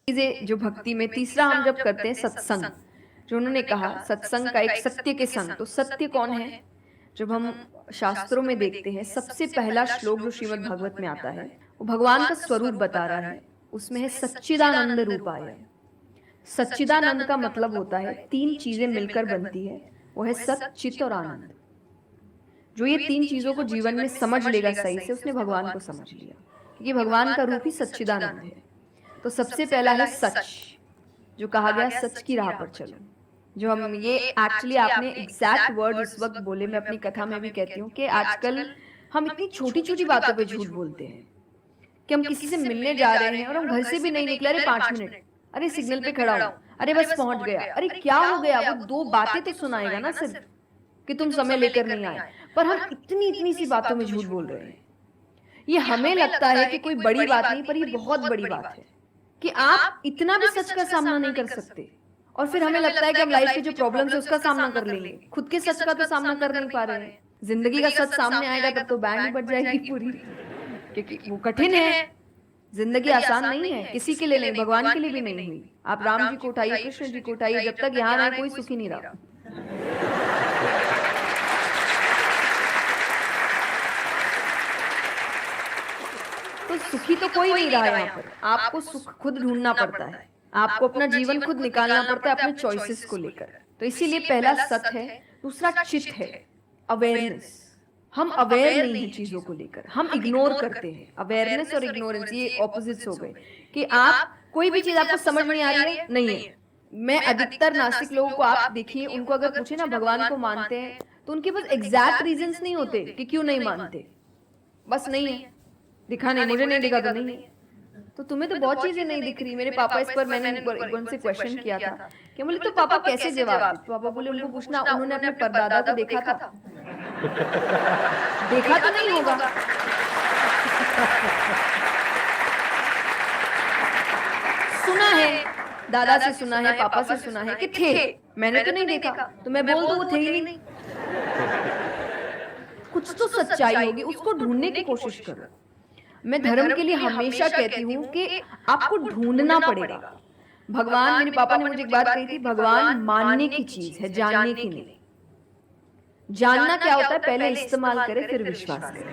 चीजें जो भक्ति में तीसरा हम जब करते हैं सत्संग, जो उन्होंने कहा सत्संग का एक सत्य के संग, तो सत्य कौन है? जब हम शास्त्रों में देखते हैं सबसे पहला श्लोक जो श्रीमद् भागवत में आता है वो भगवान का स्वरूप बता रहा है। उसमें है सच्चिदानंद रूपाय। सच्चिदानंद का मतलब होता है तीन चीजें मिलकर बनती है, वो है सत चित और आनंद। जो ये तीन चीजों को जीवन में समझ लेगा सही से, उसने भगवान को समझ लिया, क्योंकि भगवान का रूप ही सच्चिदानंद है। तो सबसे पहला है सच, जो कहा गया सच की राह पर चलो। जो हम ये एक्चुअली आपने एग्जैक्ट वर्ड उस वक्त बोले, मैं अपनी कथा में भी कहती हूँ कि आजकल हम इतनी छोटी छोटी बातों पे झूठ बोलते हैं कि हम किसी से मिलने जा रहे हैं और हम घर से भी नहीं निकले, अरे 5 मिनट, अरे सिग्नल पे खड़ा हूं, अरे बस पहुंच गया, अरे क्या हो गया, वो दो बातें तो सुनाएगा ना सिर्फ कि तुम समय लेकर नहीं आए। पर हम इतनी इतनी सी बातों में झूठ बोल रहे हैं। ये हमें लगता है कि कोई बड़ी बात नहीं, पर ये बहुत बड़ी बात है कि आप इतना भी सच का सामना नहीं कर सकते, और फिर हमें लगता है कि हम लाइफ के जो प्रॉब्लम्स है उसका सामना कर लेंगे, खुद के सच का तो सामना कर नहीं पा रहे हैं। जिंदगी का सच सामने आएगा तब तो बैंड बज जाएगी पूरी, क्योंकि वो कठिन है। जिंदगी आसान नहीं है, किसी के लिए नहीं, भगवान के लिए भी नहीं हुई। आप राम जी को उठाइए, कृष्ण जी को उठाइए, जब तक यहाँ रहे कोई सुखी नहीं रहा। तो सुखी तो कोई नहीं रहा यहाँ पर। आपको सुख खुद ढूंढना पड़ता है, आपको अपना जीवन खुद निकालना पड़ता है अपने चॉइसेस को लेकर। तो इसीलिए पहला सत है, दूसरा चित है, अवेयरनेस। हम अवेयर नहीं है चीजों को लेकर, हम इग्नोर करते हैं। अवेयरनेस और इग्नोरेंस ये ऑपोजिट्स हो गए कि आप कोई भी चीज आपको समझ में आ रही है, नहीं है। मैं अधिकतर नास्तिक लोगों को आप देखिए, उनको अगर पूछे ना भगवान को मानते हैं, तो उनके पास एग्जैक्ट रीजंस नहीं होते कि क्यों नहीं मानते। बस नहीं है, दिखा नहीं, मुझे नहीं दिखा तो नहीं है। तो तुम्हें तो बहुत चीजें नहीं दिख रही। मेरे पापा इस पर मैंने उनसे क्वेश्चन किया था कि बोले तो पापा कैसे जवाब देते? पापा बोले उनको पूछना, उन्होंने अपने परदादा को देखा था? देखा तो नहीं होगा। सुना है, दादा से सुना है, पापा से सुना है कि थे, मैंने तो नहीं देखा। तो मैं बोल दूं वो थे ही नहीं। कुछ तो सच्चाई होगी, उसको ढूंढने की कोशिश करो। मैं धर्म के लिए हमेशा कहती हूँ कि आपको ढूंढना पड़ेगा। भगवान, मेरे पापा ने मुझे एक बात कही थी, भगवान मानने की चीज है, जानने की नहीं। जानना क्या होता है, पहले इस्तेमाल करे फिर विश्वास करे।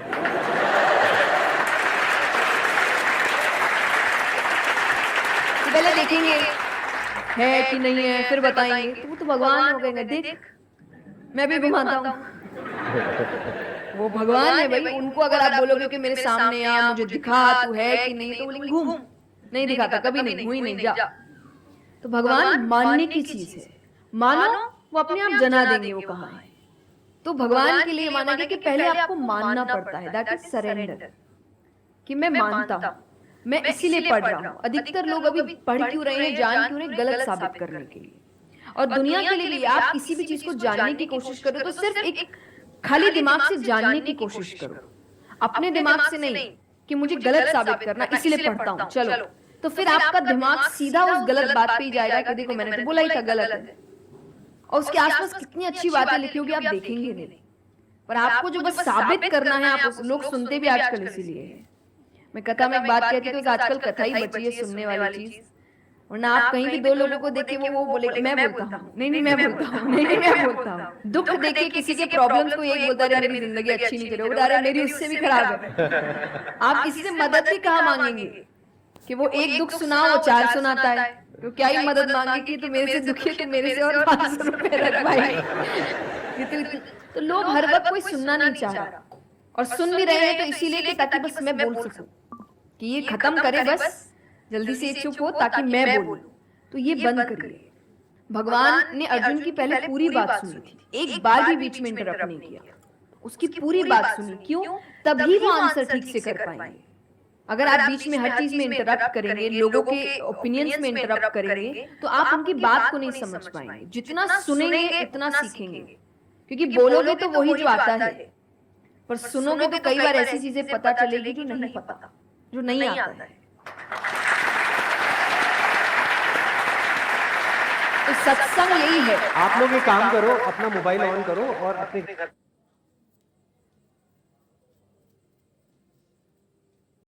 पहले देखेंगे है कि नहीं है, फिर बताएंगे, तो वो तो भगवान हो गए। देख मैं भी घुमाता हूँ, वो भगवान है भाई। उनको अगर आप बोलोगे कि मेरे सामने आ, मुझे दिखा तू है कि नहीं, तो बोलेंगे घूम, नहीं दिखाता, कभी नहीं, हुई नहीं, जा। तो भगवान मानने की चीज है, मानो वो अपने आप जना देंगे वो कहाँ है। तो भगवान के लिए माना गया कि पहले आपको मानना पड़ता है, दैट इज सरेंडर, कि मैं मानता हूं, मैं इसीलिए पढ़ रहा हूं। अधिकतर लोग अभी पढ़ क्यों रहे हैं, जान क्यों रहे, गलत साबित करने के लिए। और दुनिया के लिए भी आप किसी भी चीज को जानने की कोशिश करो तो सिर्फ एक खाली दिमाग से जानने की कोशिश करो, अपने दिमाग से नहीं कि मुझे गलत साबित करना इसलिए पढ़ता हूं, चलो। तो फिर आपका दिमाग सीधा उस गलत बात पे ही जाएगा कि देखो मैंने तो बोला ही था गलत है। और उसके आसपास कितनी अच्छी बातें लिखी होगी आप देखेंगे नहीं, पर आपको जो बस साबित करना है, आप लोग सुनते भी आजकल इसीलिए है। मैं कथा में एक बात कहती हूँ, आजकल कथा ही बची है सुनने वाली चीज। वरना आप कहीं भी दो लोगों को देखे वो बोले मैं बोलता हूँ, नहीं नहीं मैं बोलता हूँ, नहीं नहीं मैं बोलता हूँ। दुख देखिए किसी के प्रॉब्लम्स को एक बोलता है मेरी जिंदगी अच्छी नहीं करो, अरे मेरी उससे भी खराब है। आप किसी से मदद भी कहाँ मांगेंगे कि वो एक दुख सुनाओ वो 4 सुनाता है, तो क्या ही मदद मांगेगी, तो मेरे से दुखी है तो मेरे से और 500 रुपए रख भाई। तो लोग हर वक्त कोई सुनना नहीं चाह रहा, और सुन भी रहे हैं तो इसीलिए कि ताकि बस मैं बोल सकूं, कि ये खत्म करे बस जल्दी से चुप हो ताकि मैं बोलूं। तो ये बंद करिए। भगवान ने अर्जुन की पहले पूरी बात सुनी थी, एक बार भी बीच में इंटरप्ट नहीं किया, उसकी पूरी बात सुनी। क्यों? तभी वो आंसर ठीक से कर पाएंगे। अगर आप बीच में हर चीज में इंटरप्ट करेंगे, लोगों के ओपिनियंस में इंटरप्ट करेंगे, तो आप उनकी बात को नहीं समझ पाएंगे। जितना सुनेंगे उतना सीखेंगे, क्योंकि बोलोगे तो वही जो आता है, पर सुनोगे तो कई बार ऐसी चीजें पता चलेगी जो नहीं पता, जो नहीं आता है। तो सत्संग यही है। आप लोग एक काम करो, अपना मोबाइल ऑन करो और अपने